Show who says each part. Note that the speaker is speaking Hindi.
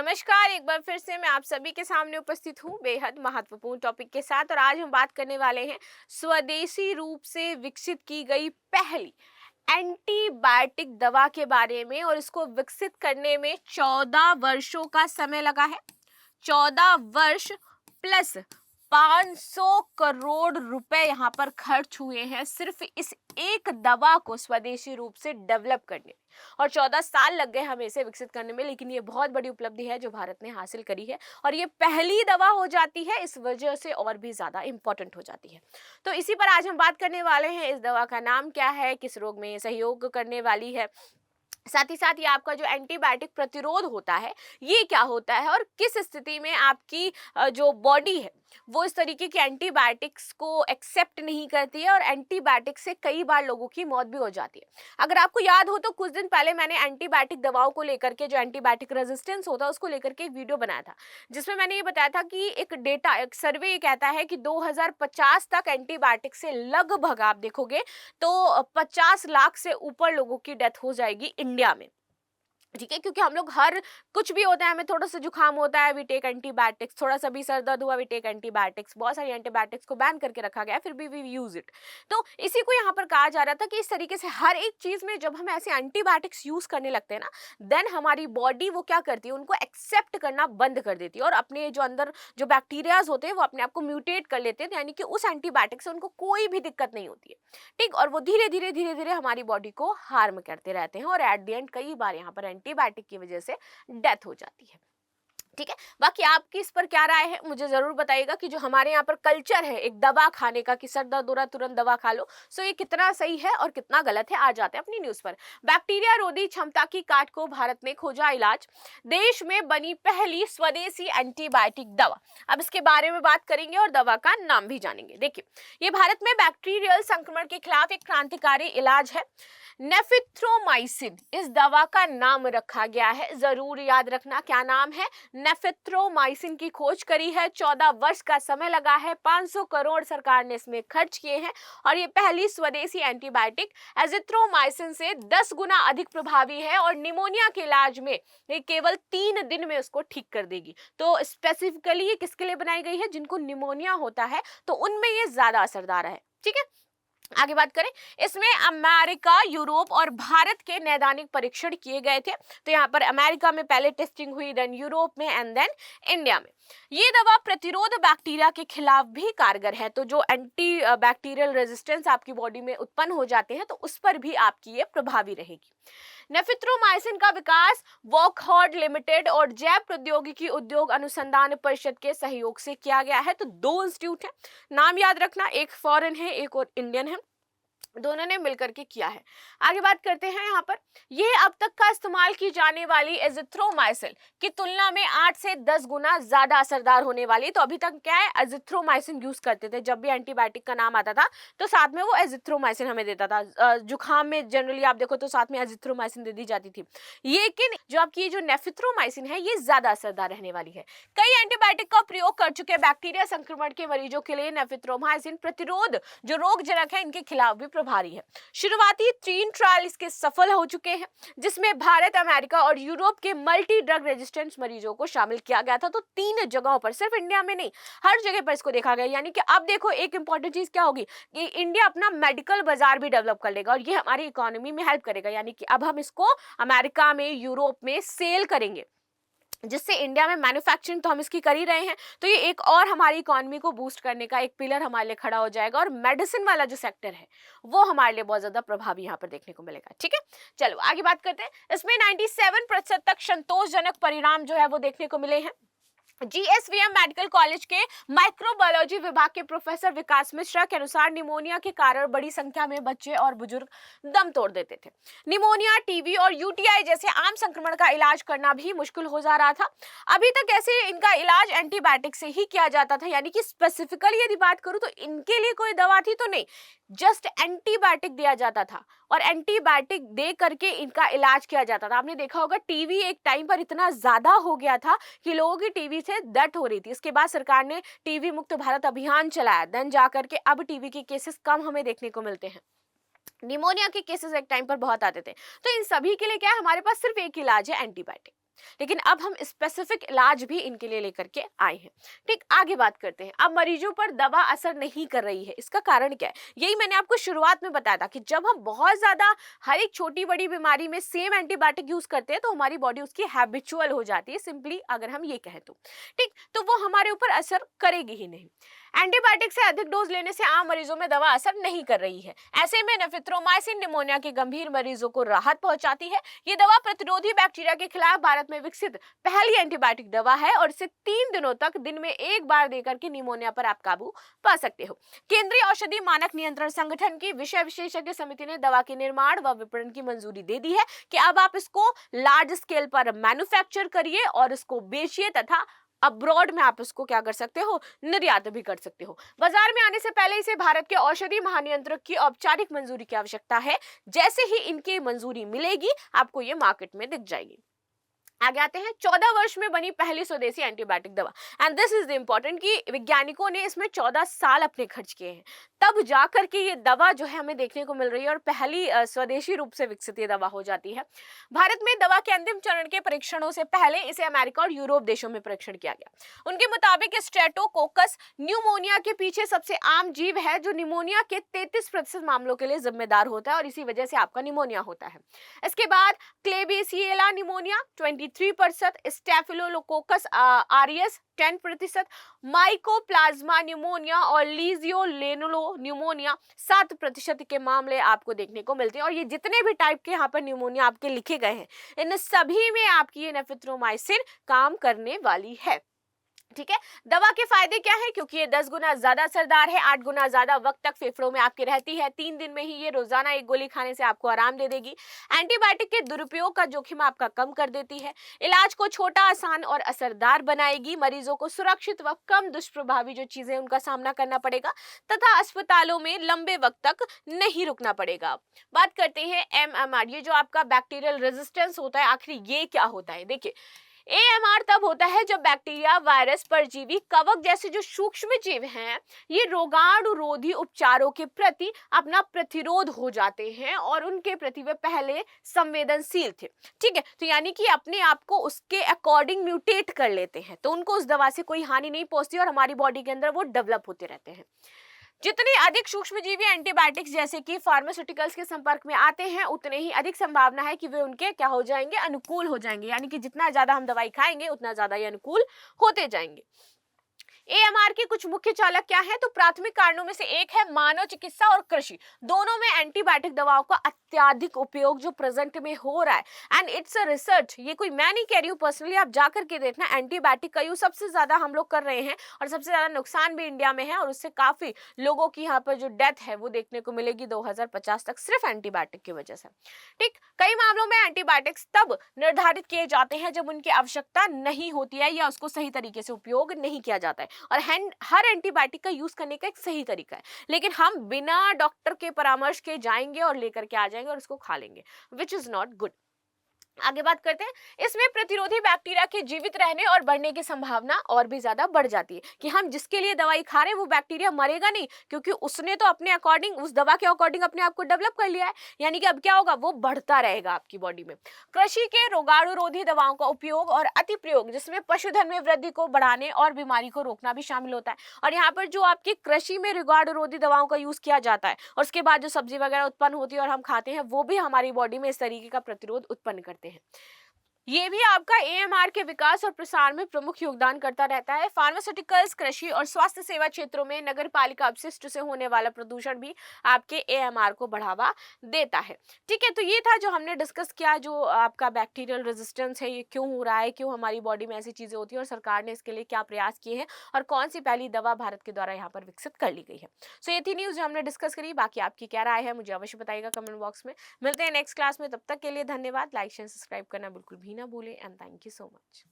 Speaker 1: नमस्कार, एक बार फिर से मैं आप सभी के सामने उपस्थित हूँ बेहद महत्वपूर्ण टॉपिक के साथ। और आज हम बात करने वाले हैं स्वदेशी रूप से विकसित की गई पहली एंटीबायोटिक दवा के बारे में। और इसको विकसित करने में 14 वर्षों का समय लगा है। 14 वर्ष प्लस 500 करोड़ रुपए यहाँ पर खर्च हुए हैं सिर्फ इस एक दवा को स्वदेशी रूप से डेवलप करने में। और 14 साल लग गए हमें इसे विकसित करने में, लेकिन ये बहुत बड़ी उपलब्धि है जो भारत ने हासिल करी है। और ये पहली दवा हो जाती है, इस वजह से और भी ज्यादा इंपॉर्टेंट हो जाती है। तो इसी पर आज हम बात करने वाले हैं। इस दवा का नाम क्या है, किस रोग में सहयोग करने वाली है, साथ ही साथ ये आपका जो एंटीबायोटिक प्रतिरोध होता है ये क्या होता है, और किस स्थिति में आपकी जो बॉडी है वो इस तरीके के एंटीबायोटिक्स को एक्सेप्ट नहीं करती है। और एंटीबायोटिक से कई बार लोगों की मौत भी हो जाती है। अगर आपको याद हो तो कुछ दिन पहले मैंने एंटीबायोटिक दवाओं को लेकर के, जो एंटीबायोटिक रेजिस्टेंस होता है उसको लेकर के एक वीडियो बनाया था, जिसमें मैंने ये बताया था कि एक सर्वे ये कहता है कि 2050 तक एंटीबायोटिक से लगभग आप देखोगे तो 50 लाख से ऊपर लोगों की डेथ हो जाएगी इंडिया में। ठीक है, क्योंकि हम लोग हर कुछ भी होता है, हमें थोड़ा सा जुकाम होता है वी टेक एंटीबायोटिक्स, थोड़ा सा भी सर दर्द हुआ वी टेक एंटीबायोटिक्स। बहुत सारी एंटीबायोटिक्स को बैन करके रखा गया है, फिर भी वी यूज इट। तो इसी को यहाँ पर कहा जा रहा था कि इस तरीके से हर एक चीज में जब हम ऐसे एंटीबायोटिक्स यूज करने लगते हैं ना, देन हमारी बॉडी वो क्या करती है, उनको एक्सेप्ट करना बंद कर देती है और अपने जो अंदर जो बैक्टीरियाज होते हैं वो अपने आप को म्यूटेट कर लेते हैं, यानी कि उस एंटीबायोटिक से उनको कोई भी दिक्कत नहीं होती है। ठीक, और वो धीरे धीरे हमारी बॉडी को हार्म करते रहते हैं और एट द एंड कई बार यहाँ पर एंटीबायोटिक की वजह से डेथ हो जाती है। ठीक है, बाकी आपकी इस पर क्या राय है मुझे जरूर बताइएगा कि जो हमारे यहाँ पर कल्चर है एक दवा खाने का कि सर दर्द हो रहा तुरंत दवा खा लो, सो ये कितना सही है और कितना गलत है। आ जाते हैं अपनी न्यूज पर। बैक्टीरिया रोधी क्षमता की काट को भारत ने खोजा इलाज, देश में बनी पहली स्वदेशी एंटीबायोटिक दवा। अब इसके बारे में बात करेंगे और दवा का नाम भी जानेंगे। देखिए, ये भारत में बैक्टीरियल संक्रमण के खिलाफ एक क्रांतिकारी इलाज है। नेफिथ्रोमाइसिन इस दवा का नाम रखा गया है, जरूर याद रखना क्या नाम है। नेफिथ्रोमाइसिन की खोज करी है, 14 वर्ष का समय लगा है, 500 करोड़ सरकार ने इसमें खर्च किए हैं। और ये पहली स्वदेशी एंटीबायोटिक एजिथ्रोमाइसिन से 10 गुना अधिक प्रभावी है और निमोनिया के इलाज में ये केवल 3 दिन में उसको ठीक कर देगी। तो स्पेसिफिकली ये किसके लिए बनाई गई है, जिनको निमोनिया होता है तो उनमें ये ज्यादा असरदार है। ठीक है, आगे बात करें, इसमें अमेरिका, यूरोप और भारत के नैदानिक परीक्षण किए गए थे। तो यहाँ पर अमेरिका में पहले टेस्टिंग हुई, देन यूरोप में एंड देन इंडिया में। ये दवा प्रतिरोध बैक्टीरिया के खिलाफ भी कारगर है। तो जो एंटी बैक्टीरियल रेजिस्टेंस आपकी बॉडी में उत्पन्न हो जाते हैं तो उस पर भी आपकी ये प्रभावी रहेगी। नेफिथ्रोमाइसिन का विकास वॉकहार्ट लिमिटेड और जैव प्रौद्योगिकी उद्योग अनुसंधान परिषद के सहयोग से किया गया है। तो 2 इंस्टीट्यूट है, नाम याद रखना, एक फॉरेन है एक और इंडियन है, दोनों ने मिलकर के किया है। आगे बात करते हैं यहाँ पर, यह अब तक का इस्तेमाल की जाने वाली एजिथ्रोमाइसिन की तुलना में 8 से 10 गुना ज्यादा असरदार होने वाली। तो अभी तक क्या है, एजिथ्रोमाइसिन यूज करते थे, जब भी एंटीबायोटिक का नाम आता था तो साथ में वो एजिथ्रोमाइसिन हमें देता था। जुकाम में जनरली आप देखो तो साथ में एजिथ्रोमाइसिन दे दी जाती थी। लेकिन जो आपकी जो नेफिथ्रोमाइसिन है ये ज्यादा असरदार रहने वाली है। कई एंटीबायोटिक का प्रयोग कर चुके बैक्टीरिया संक्रमण के मरीजों के लिए नेफिथ्रोमाइसिन प्रतिरोध जो रोगजनक है इनके खिलाफ भी प्रभावी है। शुरुआती 3 ट्रायल इसके सफल हो चुके हैं, जिसमें भारत, अमेरिका और यूरोप के मल्टी ड्रग रेजिस्टेंस मरीजों को शामिल किया गया था। तो 3 जगहों पर, सिर्फ इंडिया में नहीं, हर जगह पर इसको देखा गया। यानी कि अब देखो एक इंपॉर्टेंट चीज क्या होगी कि इंडिया अपना मेडिकल बाजार भी डेवलप कर लेगा और ये हमारी इकोनॉमी में हेल्प करेगा। यानी कि अब हम इसको अमेरिका में, यूरोप में सेल करेंगे, जिससे इंडिया में मैन्युफैक्चरिंग तो हम इसकी कर ही रहे हैं। तो ये एक और हमारी इकोनॉमी को बूस्ट करने का एक पिलर हमारे लिए खड़ा हो जाएगा और मेडिसिन वाला जो सेक्टर है वो हमारे लिए बहुत ज्यादा प्रभावी यहाँ पर देखने को मिलेगा। ठीक है, चलो आगे बात करते हैं। इसमें 97% तक संतोषजनक परिणाम जो है वो देखने को मिले हैं। जीएसवीएम मेडिकल कॉलेज के माइक्रोबायोलॉजी विभाग के प्रोफेसर विकास मिश्रा के अनुसार निमोनिया के कारण बड़ी संख्या में बच्चे और बुजुर्ग दम तोड़ देते थे। निमोनिया, टीबी और यूटीआई जैसे आम संक्रमण का इलाज करना भी मुश्किल हो जा रहा था। अभी तक ऐसे इनका इलाज एंटीबायोटिक से ही किया जाता था। यानी कि स्पेसिफिकली यदि बात करूं तो इनके लिए कोई दवा थी तो नहीं, जस्ट एंटीबायोटिक दिया जाता था और एंटीबायोटिक दे करके इनका इलाज किया जाता था। आपने देखा होगा टीबी एक टाइम पर इतना ज्यादा हो गया था कि लोगों की टीबी से डेथ हो रही थी। इसके बाद सरकार ने टीबी मुक्त भारत अभियान चलाया, देन जाकर के अब टीबी के केसेस कम हमें देखने को मिलते हैं। निमोनिया के केसेस एक टाइम पर बहुत आते थे। तो इन सभी के लिए क्या है, हमारे पास सिर्फ एक इलाज है, एंटीबायोटिक। लेकिन अब हम स्पेसिफिक इलाज भी इनके लिए लेकर के आए हैं। ठीक, आगे बात करते हैं। अब मरीजों पर दवा असर नहीं कर रही है, इसका कारण क्या है? यही मैंने आपको शुरुआत में बताया था कि जब हम बहुत ज्यादा हर एक छोटी बड़ी बीमारी में सेम एंटीबायोटिक यूज करते हैं तो हमारी बॉडी उसकी हैबिचुअल हो जाती है, सिंपली अगर हम ये कहें तो। ठीक, तो वो हमारे ऊपर असर करेगी ही नहीं। एंटीबायोटिक से अधिक डोज लेने से आम मरीजों में दवा असर नहीं कर रही है। ऐसे में नेफ्रिथ्रोमाइसिन निमोनिया के गंभीर मरीजों को राहत पहुंचाती है। ये दवा प्रतिरोधी बैक्टीरिया के खिलाफ भारत में विकसित पहली एंटीबायोटिक दवा है और इसे 3 दिनों तक दिन में एक बार देकर के निमोनिया पर आप काबू पा सकते हो। केंद्रीय औषधि मानक नियंत्रण संगठन की विषय विशेषज्ञ समिति ने दवा के निर्माण व विपणन की मंजूरी दे दी है कि अब आप इसको लार्ज स्केल पर मैन्युफैक्चर करिए और इसको बेचिए तथा अब्रॉड में आप इसको क्या कर सकते हो, निर्यात भी कर सकते हो। बाजार में आने से पहले इसे भारत के औषधि महानियंत्रक की औपचारिक मंजूरी की आवश्यकता है। जैसे ही इनकी मंजूरी मिलेगी आपको ये मार्केट में दिख जाएगी। आगे आते हैं, 14 वर्ष में बनी पहली स्वदेशी एंटीबायोटिक दवा, and this is the important कि वैज्ञानिकों ने इसमें 14 साल अपने खर्च किए हैं, तब जाकर के ये दवा जो है हमें देखने को मिल रही है और पहली स्वदेशी रूप से विकसित ये दवा हो जाती है। भारत में दवा के अंतिम चरण के परीक्षणों से पहले इसे अमेरिका और यूरोप देशों में परीक्षण किया गया। उनके मुताबिक स्ट्रेप्टोकोकस न्यूमोनिया के पीछे सबसे आम जीव है जो निमोनिया के 33% मामलों के लिए जिम्मेदार होता है और इसी वजह से आपका निमोनिया होता है। इसके बाद क्लेबिसिएला निमोनिया 23%, स्टेफिलोकोकस आरियस 10%, माइकोप्लाज्मा निमोनिया और लीजियोलेनुलो निमोनिया 7% के मामले आपको देखने को मिलते हैं। और ये जितने भी टाइप के यहाँ पर निमोनिया आपके लिखे गए हैं इन सभी में आपकी ये नेफ्रिथ्रोमाइसिन काम करने वाली है। ठीक है, दवा के फायदे क्या है? क्योंकि ये 10 गुना ज्यादा असरदार है, 8 गुना ज्यादा वक्त तक फेफड़ों में आपके रहती है, 3 दिन में ही ये रोजाना एक गोली खाने से आपको आराम दे देगी। एंटीबायोटिक के दुरुपयोग का जोखिम आपका कम कर देती है, इलाज को छोटा, आसान और असरदार बनाएगी, मरीजों को सुरक्षित व कम दुष्प्रभावी जो चीजें उनका सामना करना पड़ेगा तथा अस्पतालों में लंबे वक्त तक नहीं रुकना पड़ेगा। बात करते हैं MMR, ये जो आपका बैक्टीरियल रेजिस्टेंस होता है, आखिर ये क्या होता है? देखिए, AMR तब होता है जब बैक्टीरिया, वायरस, परजीवी, कवक जैसे जो सूक्ष्म जीव हैं ये रोगाणुरोधी उपचारों के प्रति अपना प्रतिरोध हो जाते हैं और उनके प्रति वे पहले संवेदनशील थे। ठीक है, तो यानी कि अपने आप को उसके अकॉर्डिंग म्यूटेट कर लेते हैं, तो उनको उस दवा से कोई हानि नहीं पहुंचती और हमारी बॉडी के अंदर वो डेवलप होते रहते हैं। जितने अधिक सूक्ष्मजीवी एंटीबायोटिक्स जैसे कि फार्मास्यूटिकल्स के संपर्क में आते हैं उतने ही अधिक संभावना है कि वे उनके क्या हो जाएंगे, अनुकूल हो जाएंगे, यानी कि जितना ज्यादा हम दवाई खाएंगे उतना ज्यादा ये अनुकूल होते जाएंगे। AMR के कुछ मुख्य चालक क्या है? तो प्राथमिक कारणों में से एक है मानव चिकित्सा और कृषि, दोनों में एंटीबायोटिक दवाओं का अत्यधिक उपयोग जो प्रेजेंट में हो रहा है, एंड इट्स अ रिसर्च, ये कोई मैं नहीं कह रही हूँ, पर्सनली आप जाकर के देखना, एंटीबायोटिक का यूज सबसे ज्यादा हम लोग कर रहे हैं और सबसे ज्यादा नुकसान भी इंडिया में है और उससे काफी लोगों की यहाँ पर जो डेथ है वो देखने को मिलेगी 2050 तक सिर्फ एंटीबायोटिक की वजह से। ठीक, कई मामलों में एंटीबायोटिक्स तब निर्धारित किए जाते हैं जब उनकी आवश्यकता नहीं होती है या उसको सही तरीके से उपयोग नहीं किया जाता है, और हर एंटीबायोटिक का यूज करने का एक सही तरीका है, लेकिन हम बिना डॉक्टर के परामर्श के जाएंगे और लेकर के आ जाएंगे और इसको खा लेंगे, विच इज नॉट गुड। आगे बात करते हैं, इसमें प्रतिरोधी बैक्टीरिया के जीवित रहने और बढ़ने की संभावना और भी ज्यादा बढ़ जाती है कि हम जिसके लिए दवाई खा रहे हैं वो बैक्टीरिया मरेगा नहीं, क्योंकि उसने तो अपने अकॉर्डिंग, उस दवा के अकॉर्डिंग अपने आप को डेवलप कर लिया है, यानी कि अब क्या होगा, वो बढ़ता रहेगा आपकी बॉडी में। कृषि के रोगाणुरोधी दवाओं का उपयोग और अति प्रयोग जिसमें पशुधन में वृद्धि को बढ़ाने और बीमारी को रोकना भी शामिल होता है, और यहाँ पर जो आपकी कृषि में रोगाणुरोधी दवाओं का यूज किया जाता है और उसके बाद जो सब्जी वगैरह उत्पन्न होती है और हम खाते हैं वो भी हमारी बॉडी में इस तरीके का प्रतिरोध उत्पन्न करते हैं। ये भी आपका AMR के विकास और प्रसार में प्रमुख योगदान करता रहता है। फार्मास्यूटिकल्स, कृषि और स्वास्थ्य सेवा क्षेत्रों में नगर पालिका अपशिष्ट से होने वाला प्रदूषण भी आपके AMR को बढ़ावा देता है। ठीक है, तो ये था जो हमने डिस्कस किया, जो आपका बैक्टीरियल रेजिस्टेंस है ये क्यों हो रहा है, क्यों हमारी बॉडी में ऐसी चीजें होती है और सरकार ने इसके लिए क्या प्रयास किए हैं और कौन सी पहली दवा भारत के द्वारा यहाँ पर विकसित कर ली गई है। सो ये थी न्यूज जो हमने डिस्कस करी। बाकी आपकी क्या राय है मुझे अवश्य बताइएगा कमेंट बॉक्स में। मिलते हैं नेक्स्ट क्लास में, तब तक के लिए धन्यवाद। लाइक शेयर सब्सक्राइब करना बिल्कुल भी ना भूलें, and thank you so much.